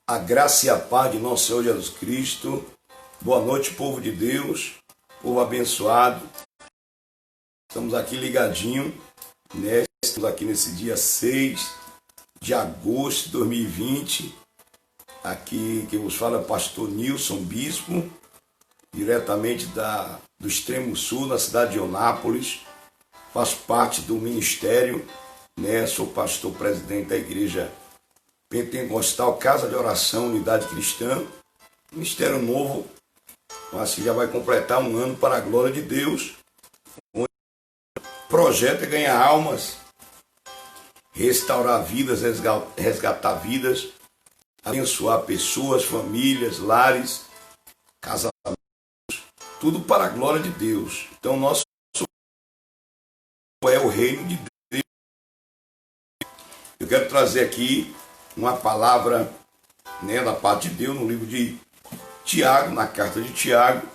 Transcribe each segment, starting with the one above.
A graça e a paz de nosso Senhor Jesus Cristo. Boa noite, povo de Deus, povo abençoado. Estamos aqui ligadinho, né? Estamos aqui nesse dia 6 de agosto de 2020. Aqui quem vos fala é o pastor Nilson Bispo, diretamente do extremo sul, na cidade de Onápolis. Faço parte do ministério, né? Sou pastor presidente da igreja Pentecostal Casa de Oração Unidade Cristã, ministério novo, mas que já vai completar um ano para a glória de Deus. O projeto é ganhar almas, restaurar vidas, resgatar vidas, abençoar pessoas, famílias, lares, casamentos, tudo para a glória de Deus. Então nosso é o reino de Deus. Eu quero trazer aqui uma palavra, né, da parte de Deus no livro de Tiago, na carta de Tiago,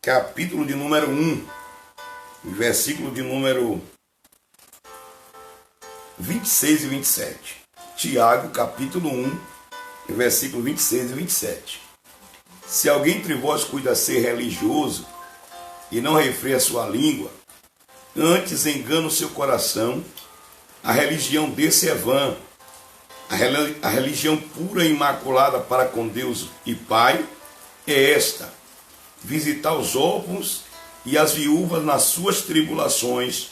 capítulo de número 1, versículo de número 26 e 27. Tiago, capítulo 1, versículo 26 e 27. Se alguém entre vós cuida ser religioso e não refreia sua língua, antes engana o seu coração, a religião desse é vã. A religião pura e imaculada para com Deus e Pai é esta: visitar os órfãos e as viúvas nas suas tribulações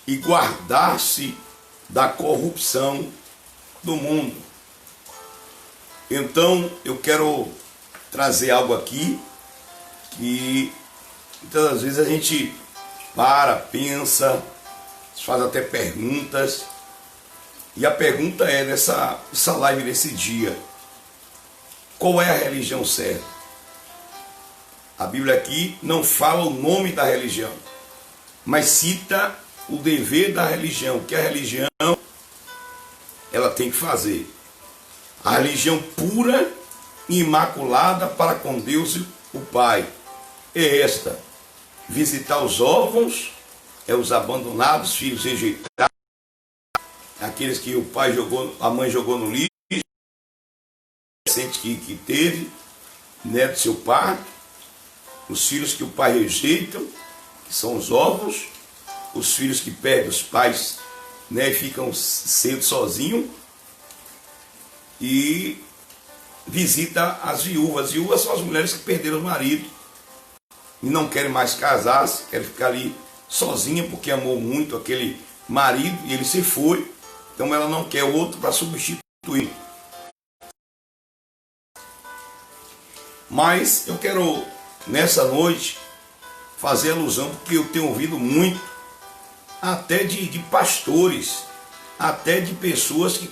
e guardar-se da corrupção do mundo. Então eu quero trazer algo aqui que muitas das vezes a gente pensa, faz até perguntas. E a pergunta é nessa live, nesse dia: qual é a religião certa? A Bíblia aqui não fala o nome da religião, mas cita o dever da religião, que a religião ela tem que fazer. A religião pura e imaculada para com Deus e o Pai é esta: visitar os órfãos, os abandonados, filhos rejeitados, aqueles que o pai jogou, a mãe jogou no lixo, que teve, né, do seu pai, os filhos que o pai rejeita, que são os órfãos, os filhos que perdem os pais, né, e ficam cedo sozinhos, e visita as viúvas. As viúvas são as mulheres que perderam o marido e não querem mais casar, querem ficar ali sozinha porque amou muito aquele marido e ele se foi. Então ela não quer outro para substituir. Mas eu quero, nessa noite, fazer alusão, porque eu tenho ouvido muito, até de pastores, até de pessoas que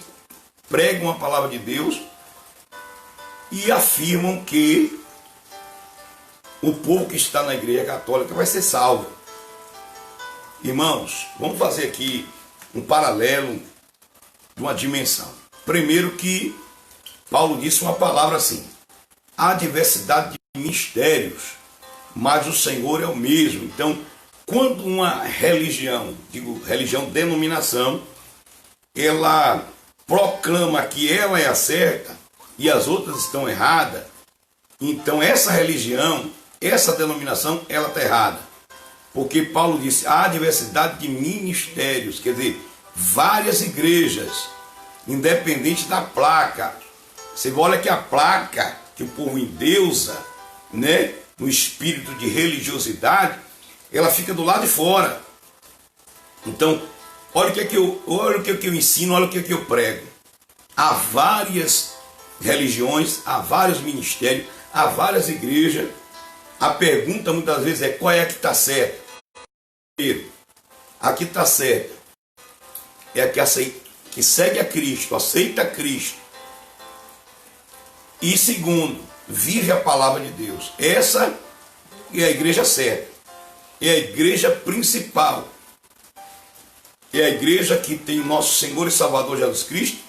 pregam a palavra de Deus e afirmam que o povo que está na igreja católica vai ser salvo. Irmãos, vamos fazer aqui um paralelo de uma dimensão. Primeiro que Paulo disse uma palavra assim: há diversidade de ministérios, mas o Senhor é o mesmo. Então, quando uma religião, denominação, ela proclama que ela é a certa e as outras estão erradas, então essa religião, essa denominação, ela está errada. Porque Paulo disse: há diversidade de ministérios, quer dizer, várias igrejas, independente da placa. Você olha que a placa que o povo endeusa, né, no espírito de religiosidade, ela fica do lado de fora. Então, olha o que eu ensino, olha o que eu prego. Há várias religiões, há vários ministérios, há várias igrejas. A pergunta muitas vezes é: qual é a que está certa? A que está certa é a que segue a Cristo, aceita Cristo. E segundo, vive a palavra de Deus. Essa é a igreja certa. É a igreja principal. É a igreja que tem o nosso Senhor e Salvador Jesus Cristo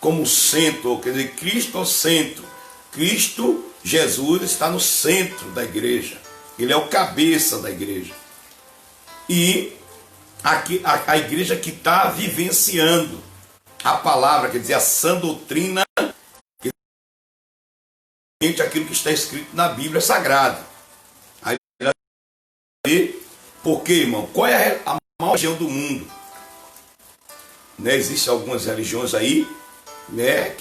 como centro, quer dizer, Cristo é o centro. Cristo, Jesus, está no centro da igreja. Ele é o cabeça da igreja. E a igreja que está vivenciando a palavra, quer dizer, a sã doutrina, aquilo que está escrito na Bíblia Sagrada. Aí por quê, irmão? Qual é a maior religião do mundo? Né, existem algumas religiões aí, né,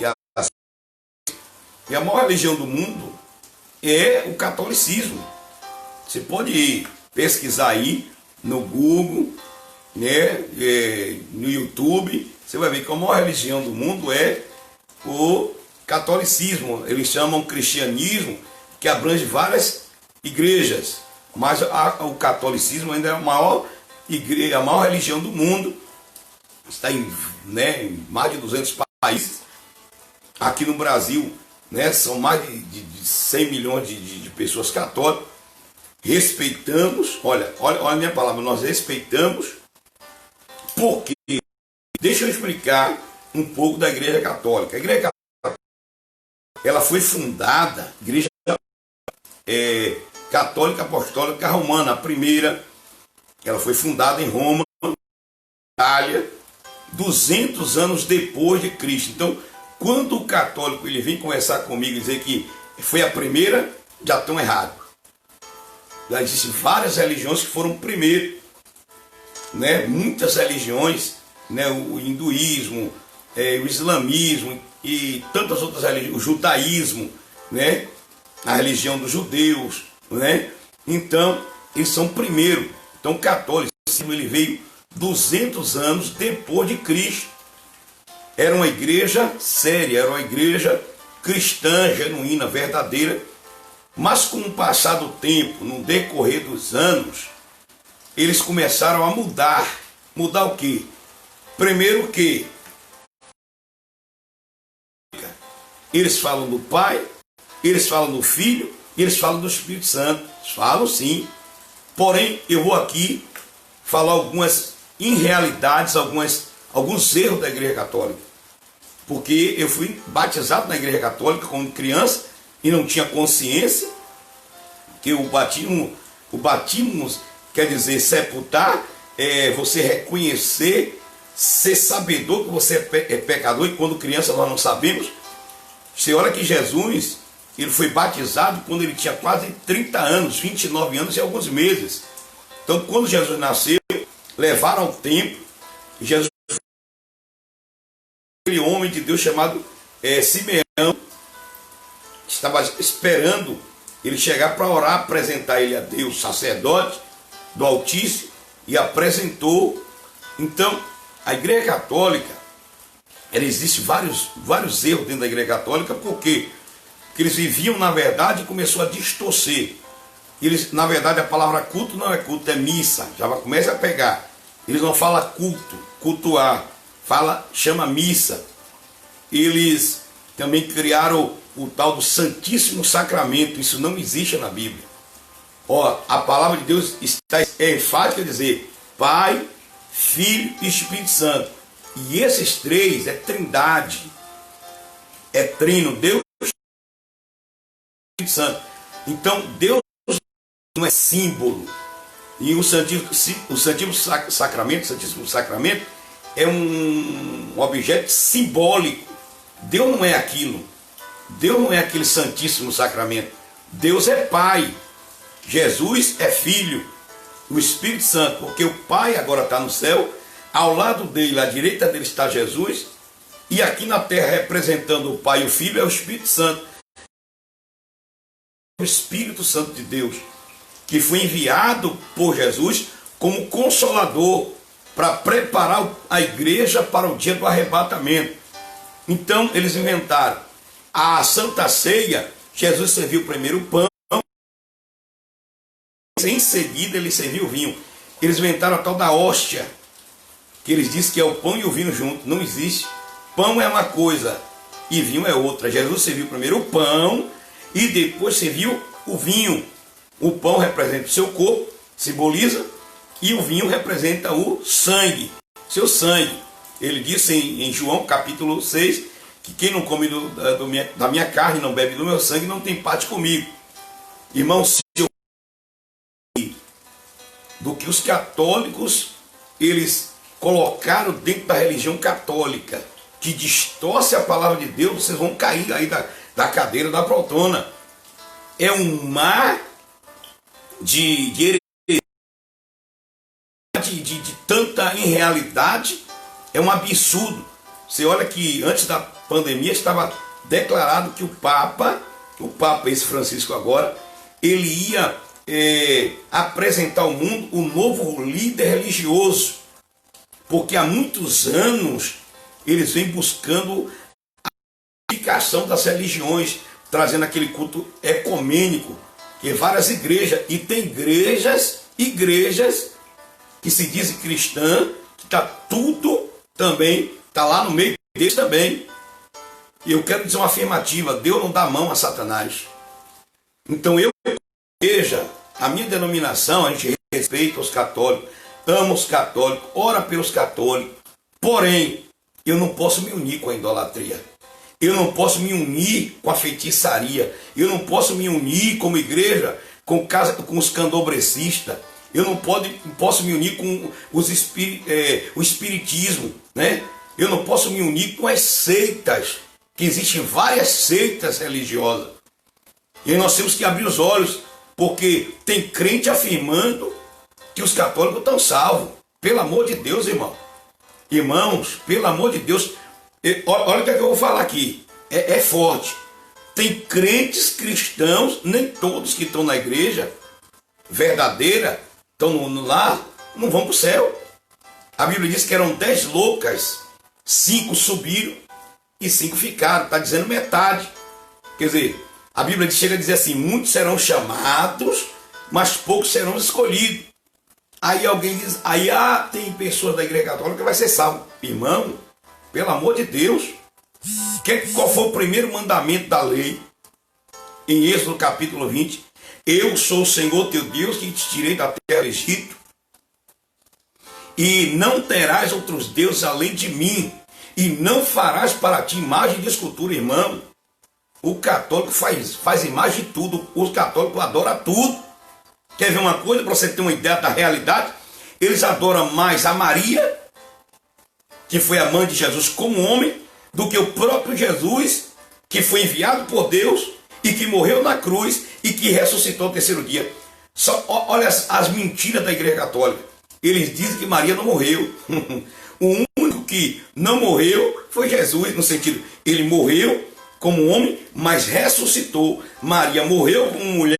e a maior religião do mundo é o catolicismo. Você pode pesquisar aí no Google, né, no YouTube, você vai ver que a maior religião do mundo é o catolicismo. Eles chamam cristianismo, que abrange várias igrejas, mas o catolicismo ainda é a maior igreja, a maior religião do mundo. Está em, né, em mais de 200 países. Aqui no Brasil, né, são mais de 100 milhões de pessoas católicas. Respeitamos, olha a minha palavra, nós respeitamos, porque, deixa eu explicar um pouco da Igreja Católica. A Igreja Católica, ela foi fundada, Igreja Católica Apostólica Romana, a primeira, ela foi fundada em Roma, Itália, 200 anos depois de Cristo. Então, quando o católico ele vem conversar comigo e dizer que foi a primeira, já estão errados. Já existem várias religiões que foram primeiro, né? Muitas religiões, né? O hinduísmo, o islamismo e tantas outras religiões, o judaísmo, né? A religião dos judeus, né? Então, eles são primeiro. Então, o católico ele veio 200 anos depois de Cristo. Era uma igreja séria, era uma igreja cristã, genuína, verdadeira. Mas com o passar do tempo, no decorrer dos anos, eles começaram a mudar. Mudar o quê? Primeiro que eles falam do Pai, eles falam do Filho, eles falam do Espírito Santo. Falam sim. Porém, eu vou aqui falar algumas irrealidades, alguns erros da Igreja Católica. Porque eu fui batizado na Igreja Católica como criança e não tinha consciência que o batismo quer dizer sepultar, você reconhecer, ser sabedor que você é pecador, e quando criança nós não sabemos. Você olha que Jesus, ele foi batizado quando ele tinha quase 30 anos, 29 anos e alguns meses. Então, quando Jesus nasceu, levaram ao templo, e Jesus foi aquele homem de Deus chamado Simeão, que estava esperando ele chegar para orar, apresentar ele a Deus, sacerdote do Altíssimo, e apresentou. Então, a Igreja Católica, existe vários erros dentro da Igreja Católica, porque eles viviam na verdade e começou a distorcer. Eles, na verdade, a palavra culto não é culto, é missa. Já começa a pegar. Eles não falam culto, cultuar, chama missa. Eles também criaram o tal do Santíssimo Sacramento. Isso não existe na Bíblia. A palavra de Deus está enfática a dizer Pai, Filho e Espírito Santo. E esses três é trindade, é trino, Deus e Espírito Santo. Então Deus não é símbolo. E o Santíssimo Sacramento é um objeto simbólico. Deus não é aquilo. Deus não é aquele Santíssimo Sacramento. Deus é Pai. Jesus é Filho. O Espírito Santo, porque o Pai agora está no céu, ao lado dele, à direita dele está Jesus, e aqui na terra representando o Pai e o Filho é o Espírito Santo. O Espírito Santo de Deus, que foi enviado por Jesus como consolador para preparar a igreja para o dia do arrebatamento. Então eles inventaram a Santa Ceia. Jesus serviu primeiro o pão, em seguida ele serviu o vinho. Eles inventaram a tal da hóstia, que eles dizem que é o pão e o vinho junto. Não existe. Pão é uma coisa e vinho é outra. Jesus serviu primeiro o pão e depois serviu o vinho. O pão representa o seu corpo, simboliza, e o vinho representa o sangue, seu sangue. Ele disse em João capítulo 6, que quem não come da minha carne, não bebe do meu sangue, não tem parte comigo. Irmãos, do que os católicos, eles colocaram dentro da religião católica, que distorce a palavra de Deus, vocês vão cair aí da da cadeira da poltrona. É um mar de tanta irrealidade, é um absurdo. Você olha que antes da pandemia estava declarado que o Papa, esse Francisco agora, ele ia apresentar ao mundo o novo líder religioso, porque há muitos anos eles vêm buscando a unificação das religiões, trazendo aquele culto ecumênico, que várias igrejas, e tem igrejas que se dizem cristã, que está tudo também, está lá no meio deles também. E eu quero dizer uma afirmativa: Deus não dá mão a Satanás. Então a minha denominação, a gente respeita os católicos, ama os católicos, ora pelos católicos, porém, eu não posso me unir com a idolatria. Eu não posso me unir com a feitiçaria. Eu não posso me unir como igreja com os candomblecistas. Eu não posso me unir com o espiritismo, né? Eu não posso me unir com as seitas, que existem várias seitas religiosas. E aí nós temos que abrir os olhos, porque tem crente afirmando que os católicos estão salvos. Pelo amor de Deus, irmão. Irmãos, pelo amor de Deus, olha o que eu vou falar aqui. É forte. Tem crentes cristãos, nem todos que estão na igreja verdadeira, estão lá, não vão para o céu. A Bíblia diz que eram 10 loucas, 5 subiram e 5 ficaram. Está dizendo metade. Quer dizer, a Bíblia chega a dizer assim: muitos serão chamados, mas poucos serão escolhidos. Aí alguém diz, tem pessoas da igreja católica que vai ser salvo. Irmão, pelo amor de Deus, qual foi o primeiro mandamento da lei? Em Êxodo capítulo 20, eu sou o Senhor teu Deus que te tirei da terra do Egito, e não terás outros deuses além de mim, e não farás para ti imagem de escultura. Irmão, o católico faz imagem de tudo, o católico adora tudo. Quer ver uma coisa, para você ter uma ideia da realidade? Eles adoram mais a Maria, que foi a mãe de Jesus como homem, do que o próprio Jesus, que foi enviado por Deus e que morreu na cruz e que ressuscitou no terceiro dia. Olha as mentiras da igreja católica. Eles dizem que Maria não morreu. O único que não morreu foi Jesus, no sentido, ele morreu como homem, mas ressuscitou. Maria morreu como mulher,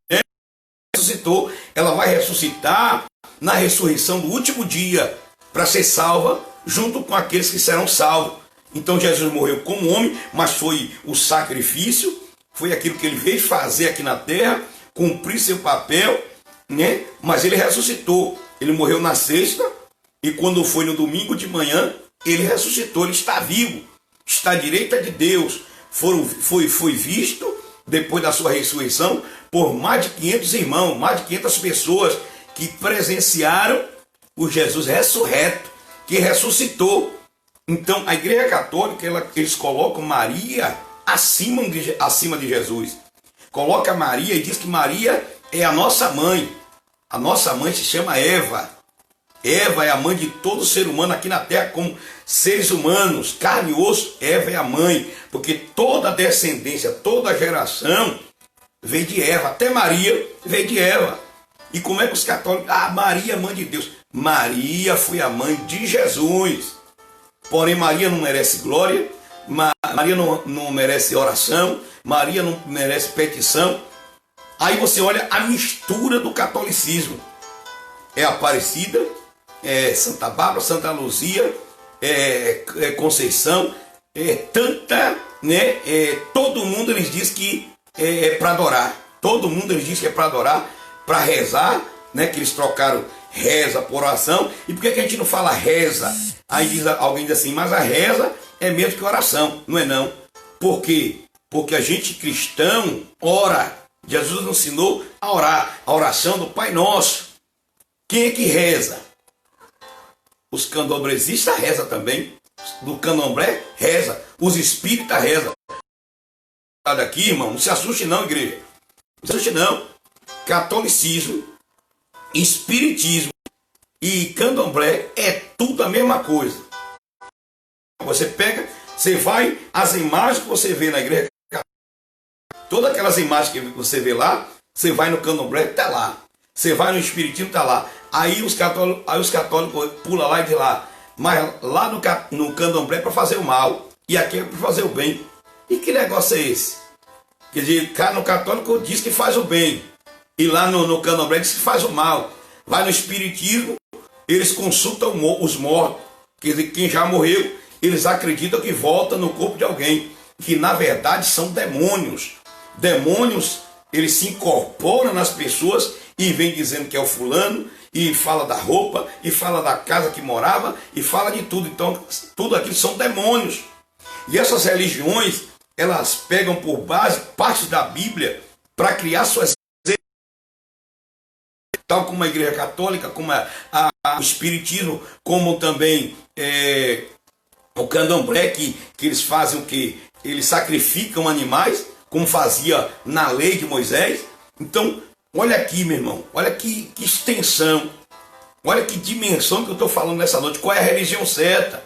ressuscitou. Ela vai ressuscitar na ressurreição do último dia para ser salva junto com aqueles que serão salvos. Então Jesus morreu como homem, mas foi o sacrifício, foi aquilo que ele veio fazer aqui na terra, cumprir seu papel, né? Mas ele ressuscitou. Ele morreu na sexta e quando foi no domingo de manhã, ele ressuscitou. Ele está vivo, está à direita de Deus. Foi visto depois da sua ressurreição por mais de 500 irmãos, mais de 500 pessoas que presenciaram o Jesus ressurreto, que ressuscitou. Então a igreja católica, eles colocam Maria acima de Jesus. Coloca Maria e diz que Maria é a nossa mãe. A nossa mãe se chama Eva. Eva é a mãe de todo ser humano aqui na terra, como seres humanos, carne e osso. Eva é a mãe, porque toda a descendência, toda a geração vem de Eva. Até Maria veio de Eva. E como é que os católicos... Maria é mãe de Deus. Maria foi a mãe de Jesus. Porém, Maria não merece glória, Maria não merece oração, Maria não merece petição. Aí você olha a mistura do catolicismo. É Aparecida, é Santa Bárbara, Santa Luzia, é Conceição, tanta, né? Todo mundo eles diz que é para adorar. Todo mundo eles diz que é para adorar, para rezar, né? Que eles trocaram reza por oração. E por que a gente não fala reza? Aí alguém diz assim, mas a reza é mesmo que oração. Não é não. Por quê? Porque a gente cristão ora. Jesus nos ensinou a orar. A oração do Pai Nosso. Quem é que reza? Os candomblessistas rezam também. Do candomblé reza. Os espíritas rezam. Aqui, irmão, não se assuste não, igreja. Não se assuste não. Catolicismo, espiritismo e candomblé é tudo a mesma coisa. Você pega, você vai, as imagens que você vê na igreja Todas aquelas imagens que você vê lá, você vai no candomblé, está lá. Você vai no espiritismo, está lá. Aí os católicos pulam lá e dizem lá, mas lá no candomblé é para fazer o mal, e aqui é para fazer o bem. E que negócio é esse? Quer dizer, cá no católico diz que faz o bem, e lá no candomblé diz que faz o mal. Vai no espiritismo, eles consultam os mortos, quer dizer, quem já morreu, eles acreditam que volta no corpo de alguém, que na verdade são demônios. Demônios, eles se incorporam nas pessoas e vem dizendo que é o fulano, e fala da roupa, e fala da casa que morava, e fala de tudo. Então, tudo aquilo são demônios. E essas religiões, elas pegam por base partes da Bíblia para criar suas, tal como a Igreja Católica, como o Espiritismo, como também o Candomblé, que eles fazem o quê? Eles sacrificam animais, como fazia na lei de Moisés. Então, olha aqui, meu irmão, olha que extensão, olha que dimensão que eu estou falando nessa noite. Qual é a religião certa?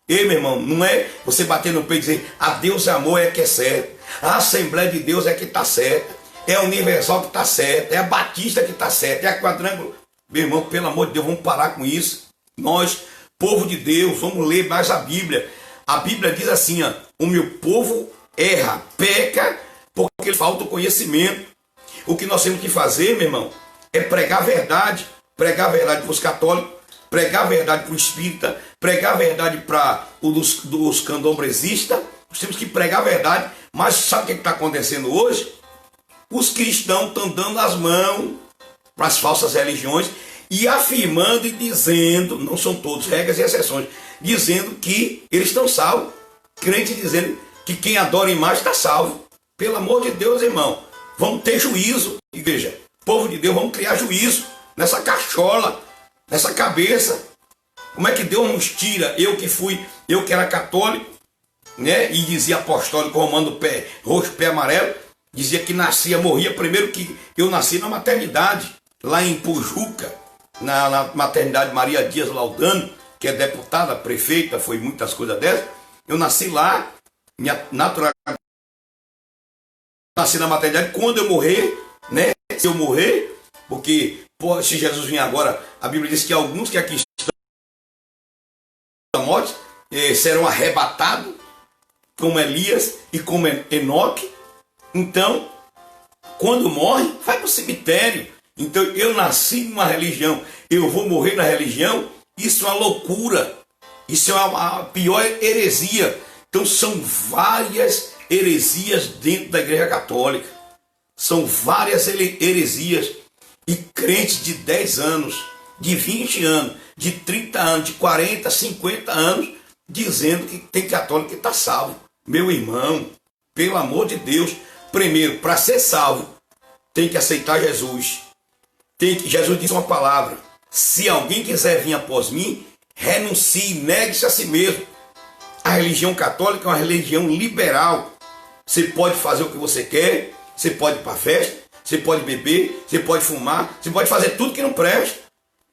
Ei, meu irmão, não é você bater no peito e dizer a Deus é amor é que é certo, a Assembleia de Deus é que está certa, é a Universal que está certa, é a Batista que está certa, é a Quadrângulo. Meu irmão, pelo amor de Deus, vamos parar com isso. Nós, povo de Deus, vamos ler mais a Bíblia. A Bíblia diz assim, ó, o meu povo erra, peca, porque falta o conhecimento. O que nós temos que fazer, meu irmão, é pregar a verdade para os católicos, pregar a verdade para o espírita, pregar a verdade para os candomblessistas. Nós temos que pregar a verdade. Mas sabe o que está acontecendo hoje? Os cristãos estão dando as mãos para as falsas religiões e afirmando e dizendo, não são todos, regras e exceções, dizendo que eles estão salvos. Crente dizendo que quem adora imagem está salvo. Pelo amor de Deus, irmão, vamos ter juízo, igreja. Povo de Deus, vamos criar juízo nessa cachola, nessa cabeça. Como é que Deus nos tira? Eu que era católico, né? E dizia apostólico romano, pé roxo, pé amarelo, dizia que morria primeiro, que eu nasci na maternidade, lá em Pujuca, na maternidade Maria Dias Laudano, que é deputada, prefeita, foi muitas coisas dessas. Eu nasci lá, minha natural, nasci na maternidade. Quando eu morrer, né? Se eu morrer, porque se Jesus vir agora, a Bíblia diz que alguns que aqui estão da morte serão arrebatados, como Elias e como Enoque. Então, quando morre, vai para o cemitério. Então, eu nasci numa religião, eu vou morrer na religião. Isso é uma loucura. Isso é a pior heresia. Então, são várias heresias dentro da Igreja Católica. São várias heresias. E crentes de 10 anos, de 20 anos, de 30 anos, de 40, 50 anos, dizendo que tem católico que está salvo. Meu irmão, pelo amor de Deus, primeiro, para ser salvo, tem que aceitar Jesus. Jesus disse uma palavra: se alguém quiser vir após mim, renuncie, negue-se a si mesmo. A religião católica é uma religião liberal. Você pode fazer o que você quer, você pode ir para a festa, você pode beber, você pode fumar, você pode fazer tudo que não presta.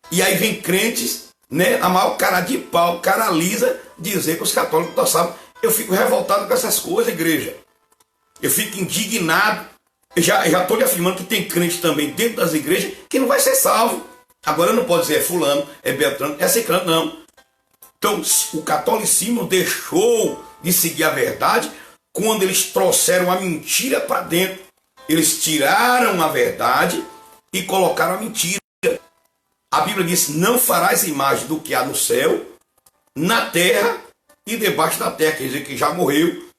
E aí vem crentes, né, a maior cara de pau, cara lisa, dizer que os católicos estão salvos. Eu fico revoltado com essas coisas, igreja. Eu fico indignado. Eu já estou lhe afirmando que tem crente também dentro das igrejas que não vai ser salvo. Agora não pode dizer é fulano, é Beltrano, é ciclano, não. Então o catolicismo deixou de seguir a verdade quando eles trouxeram a mentira para dentro. Eles tiraram a verdade e colocaram a mentira. A Bíblia diz: não farás imagem do que há no céu, na terra e debaixo da terra. Quer dizer que já morreu,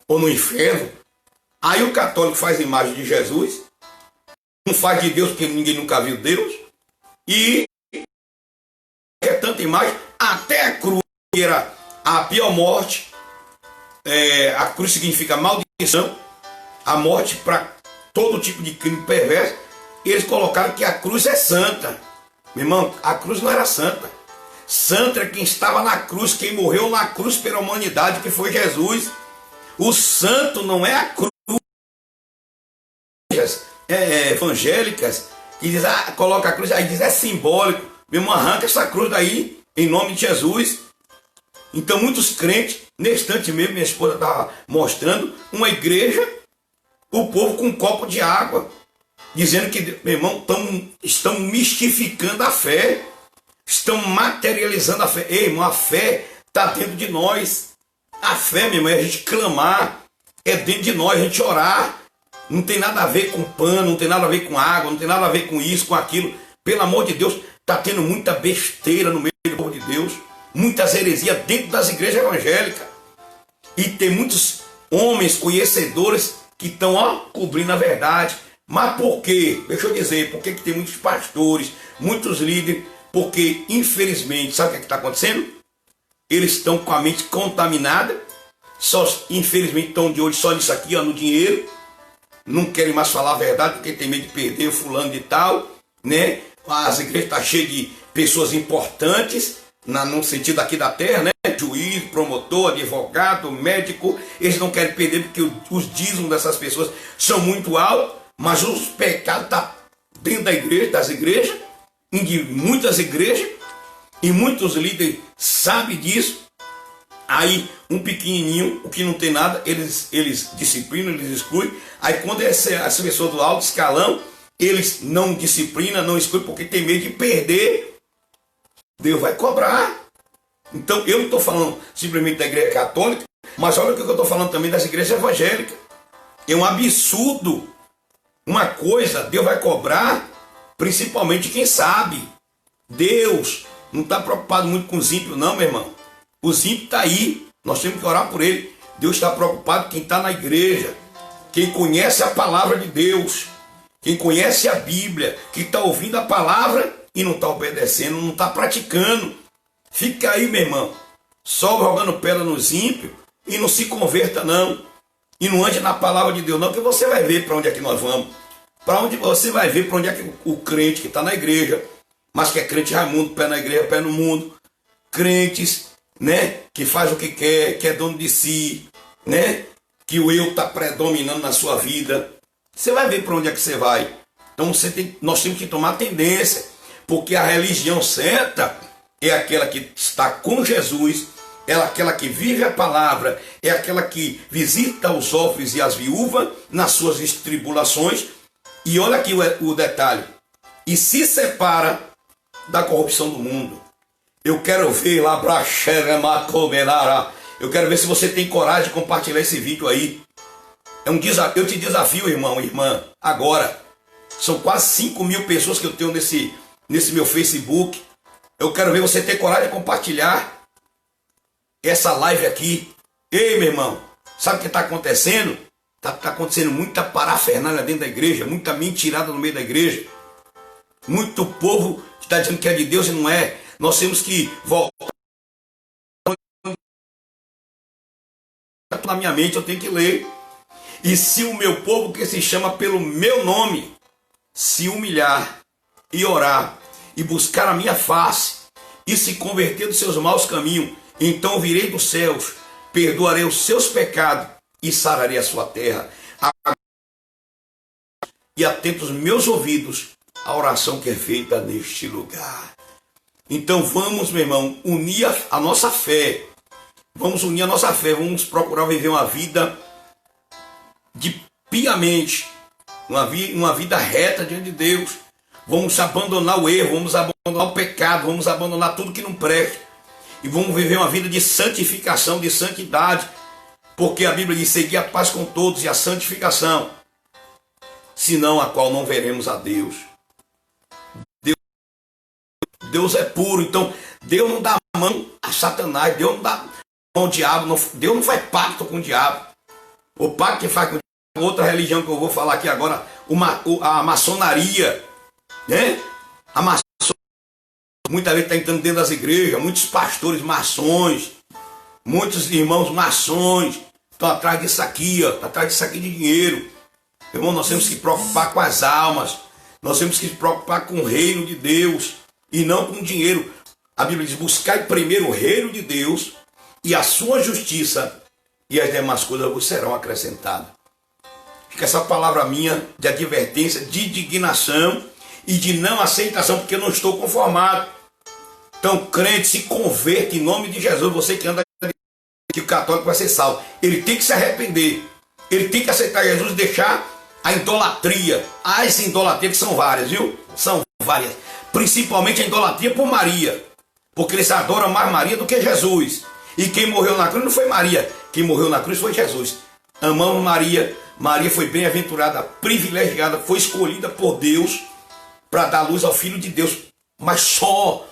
ou no inferno. Aí o católico faz a imagem de Jesus, não faz de Deus porque ninguém nunca viu Deus, e é tanta imagem, até a cruz, que era a pior morte. A cruz significa maldição, a morte para todo tipo de crime perverso. Eles colocaram que a cruz é santa. Meu irmão, a cruz não era santa. Santo é quem estava na cruz, quem morreu na cruz pela humanidade, que foi Jesus. O santo não é a cruz. Evangélicas que diz, coloca a cruz, aí diz é simbólico. Meu irmão, arranca essa cruz daí em nome de Jesus. Então muitos crentes, nesse instante mesmo, minha esposa estava mostrando uma igreja o povo com um copo de água, dizendo que, meu irmão, estão mistificando a fé, estão materializando a fé. Ei, irmão, a fé está dentro de nós. A fé, meu irmão, é a gente clamar, é dentro de nós, a gente orar. Não tem nada a ver com pano, não tem nada a ver com água, não tem nada a ver com isso, com aquilo. Pelo amor de Deus, está tendo muita besteira no meio do povo de Deus, muitas heresias dentro das igrejas evangélicas. E tem muitos homens conhecedores que estão cobrindo a verdade. Mas por quê? Deixa eu dizer, por que tem muitos pastores, muitos líderes? Porque, infelizmente, sabe o que está acontecendo? Eles estão com a mente contaminada, infelizmente estão de olho só nisso aqui, no dinheiro, não querem mais falar a verdade porque tem medo de perder o fulano de tal, né? As igrejas estão cheias de pessoas importantes, no sentido aqui da terra, né? Juiz, promotor, advogado, médico, eles não querem perder porque os dízimos dessas pessoas são muito altos, mas os pecados estão dentro da igreja, das igrejas, em muitas igrejas, e muitos líderes sabem disso. Aí um pequenininho, o que não tem nada, eles disciplinam, eles excluem. Aí quando essa pessoa do alto escalão, eles não disciplinam, não excluem, porque tem medo de perder. Deus vai cobrar. Então eu não estou falando simplesmente da igreja católica, mas olha o que eu estou falando também das igrejas evangélicas. É um absurdo. Uma coisa, Deus vai cobrar, principalmente quem sabe. Deus não está preocupado muito com os ímpios, não, meu irmão. Os ímpios estão aí, nós temos que orar por ele. Deus está preocupado com quem está na igreja, quem conhece a palavra de Deus, quem conhece a Bíblia, que está ouvindo a palavra e não está obedecendo, não está praticando. Fica aí, meu irmão, só jogando pedra nos ímpios e não se converta, não. E não ande na palavra de Deus, não, que você vai ver para onde é que nós vamos. Para onde você vai ver para onde é que o crente que está na igreja, mas que é crente Raimundo, pé na igreja, pé no mundo, crentes, né, que faz o que quer, que é dono de si, né, que o eu está predominando na sua vida. Você vai ver para onde é que você vai. Então nós temos que tomar tendência, porque a religião certa é aquela que está com Jesus, é aquela que vive a palavra, é aquela que visita os órfãos e as viúvas nas suas tribulações. E olha aqui o detalhe, e se separa da corrupção do mundo. Eu quero ver lá, eu quero ver se você tem coragem de compartilhar esse vídeo aí. É um desafio, eu te desafio, irmão, irmã, agora. São quase 5.000 pessoas que eu tenho nesse meu Facebook. Eu quero ver você ter coragem de compartilhar essa live aqui. Ei, meu irmão, sabe o que está acontecendo? Está acontecendo muita parafernália dentro da igreja, muita mentirada no meio da igreja. Muito povo que está dizendo que é de Deus e não é. Nós temos que voltar. Na minha mente eu tenho que ler. E se o meu povo que se chama pelo meu nome se humilhar e orar e buscar a minha face e se converter dos seus maus caminhos, então virei dos céus, perdoarei os seus pecados e sararei a sua terra. E atento os meus ouvidos à oração que é feita neste lugar. Então vamos, meu irmão, unir a nossa fé. Vamos unir a nossa fé, vamos procurar viver uma vida de piamente, uma vida reta diante de Deus. Vamos abandonar o erro, vamos abandonar o pecado, vamos abandonar tudo que não presta. E vamos viver uma vida de santificação, de santidade. Porque a Bíblia diz, seguir a paz com todos e a santificação, senão a qual não veremos a Deus. Deus é puro, então Deus não dá mão a Satanás, Deus não dá mão ao diabo, Deus não faz pacto com o diabo. O pacto que faz com outra religião que eu vou falar aqui agora, a maçonaria, né? A maçonaria muitas vezes está entrando dentro das igrejas, muitos pastores maçons, muitos irmãos maçons estão atrás disso aqui, ó, atrás disso aqui de dinheiro. Irmão, nós temos que se preocupar com as almas, nós temos que se preocupar com o reino de Deus e não com o dinheiro. A Bíblia diz, buscai primeiro o reino de Deus e a sua justiça, e as demais coisas vos serão acrescentadas. Fica essa palavra minha de advertência, de indignação e de não aceitação, porque eu não estou conformado. Então, crente, se converte em nome de Jesus. Você que anda que o católico vai ser salvo, ele tem que se arrepender. Ele tem que aceitar Jesus e deixar a idolatria. As idolatrias que são várias, viu? São várias. Principalmente a idolatria por Maria. Porque eles adoram mais Maria do que Jesus. E quem morreu na cruz não foi Maria. Quem morreu na cruz foi Jesus. Amamos Maria. Maria foi bem-aventurada, privilegiada, foi escolhida por Deus para dar luz ao Filho de Deus. Mas só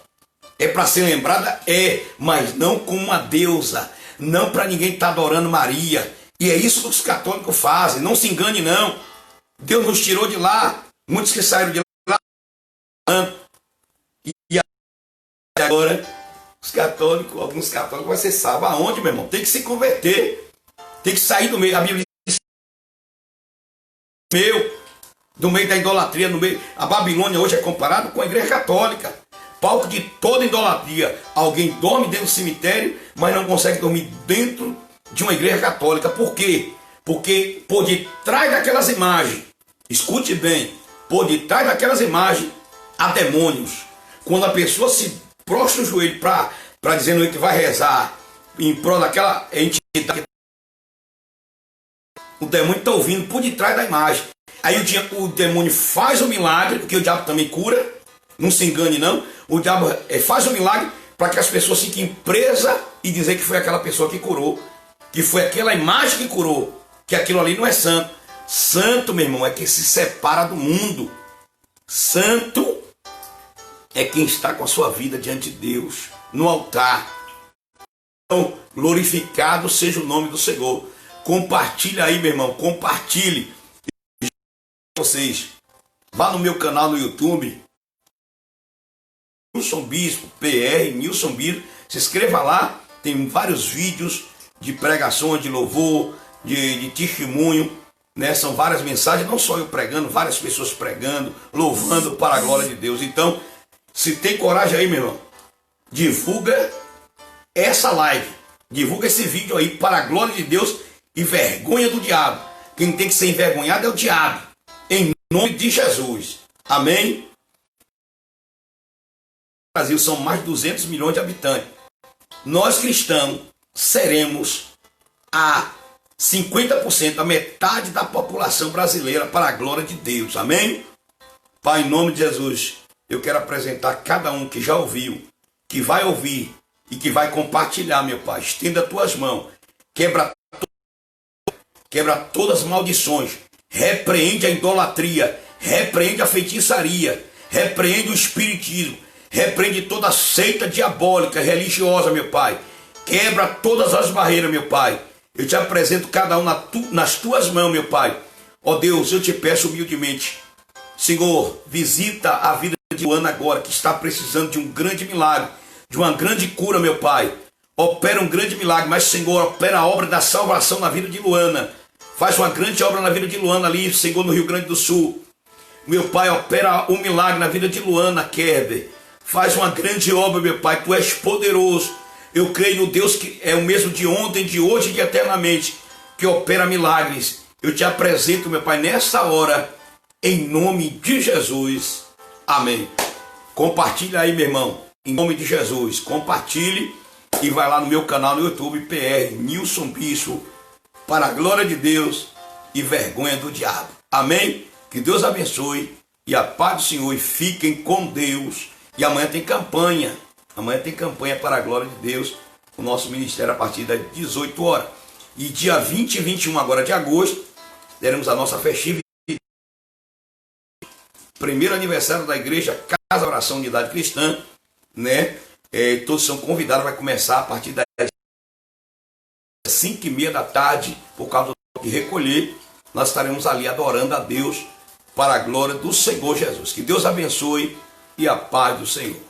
é para ser lembrada? É, mas não como uma deusa. Não para ninguém estar adorando Maria. E é isso que os católicos fazem. Não se engane, não. Deus nos tirou de lá. Muitos que saíram de lá. E agora, os católicos, alguns católicos, vai ser salvo. Aonde, meu irmão? Tem que se converter. Tem que sair do meio. A Bíblia diz do meio da idolatria, no meio. A Babilônia hoje é comparada com a igreja católica. Palco de toda idolatria. Alguém dorme dentro do cemitério, mas não consegue dormir dentro de uma igreja católica. Por quê? Porque por detrás daquelas imagens, escute bem, por detrás daquelas imagens há demônios. Quando a pessoa se prostra o joelho para dizendo que vai rezar em prol daquela entidade, o demônio está ouvindo por detrás da imagem. Aí o demônio faz o milagre, porque o diabo também cura. Não se engane, não. O diabo faz o milagre para que as pessoas fiquem presas e dizer que foi aquela pessoa que curou, que foi aquela imagem que curou, que aquilo ali não é santo. Santo, meu irmão, é quem se separa do mundo. Santo é quem está com a sua vida diante de Deus, no altar. Então, glorificado seja o nome do Senhor. Compartilha aí, meu irmão, compartilhe. Vocês, vá no meu canal no YouTube, Nilson Bispo, PR, Nilson Bispo, se inscreva lá, tem vários vídeos de pregações, de louvor, de testemunho, né? São várias mensagens, não só eu pregando, várias pessoas pregando, louvando para a glória de Deus. Então, se tem coragem aí, meu irmão, divulga essa live, divulga esse vídeo aí para a glória de Deus e vergonha do diabo. Quem tem que ser envergonhado é o diabo, em nome de Jesus. Amém? No Brasil são mais de 200 milhões de habitantes. Nós cristãos seremos a 50%, a metade da população brasileira para a glória de Deus. Amém? Pai, em nome de Jesus, eu quero apresentar cada um que já ouviu, que vai ouvir e que vai compartilhar, meu Pai. Estenda as tuas mãos, quebra todas as maldições, repreende a idolatria, repreende a feitiçaria, repreende o espiritismo, repreende toda a seita diabólica, religiosa, meu Pai. Quebra todas as barreiras, meu Pai. Eu te apresento cada um nas tuas mãos, meu Pai. Ó Deus, eu te peço humildemente, Senhor, visita a vida de Luana agora, que está precisando de um grande milagre, de uma grande cura, meu Pai. Opera um grande milagre, mas, Senhor, opera a obra da salvação na vida de Luana. Faz uma grande obra na vida de Luana ali, Senhor, no Rio Grande do Sul. Meu Pai, opera um milagre na vida de Luana, Kerber. Faz uma grande obra, meu Pai, Tu és poderoso. Eu creio no Deus que é o mesmo de ontem, de hoje e de eternamente, que opera milagres. Eu te apresento, meu Pai, nessa hora, em nome de Jesus. Amém. Compartilha aí, meu irmão, em nome de Jesus. Compartilhe e vai lá no meu canal no YouTube, PR Nilson Bispo, para a glória de Deus e vergonha do diabo. Amém? Que Deus abençoe e a paz do Senhor, e fiquem com Deus. E amanhã tem campanha. Amanhã tem campanha para a glória de Deus. O nosso ministério a partir das 18 horas. E dia 20 e 21 agora de agosto, teremos a nossa festiva. Primeiro aniversário da igreja Casa Oração Unidade Cristã, né? Todos são convidados, vai começar a partir das 5h30 da tarde, por causa de recolher. Nós estaremos ali adorando a Deus para a glória do Senhor Jesus. Que Deus abençoe e a paz do Senhor.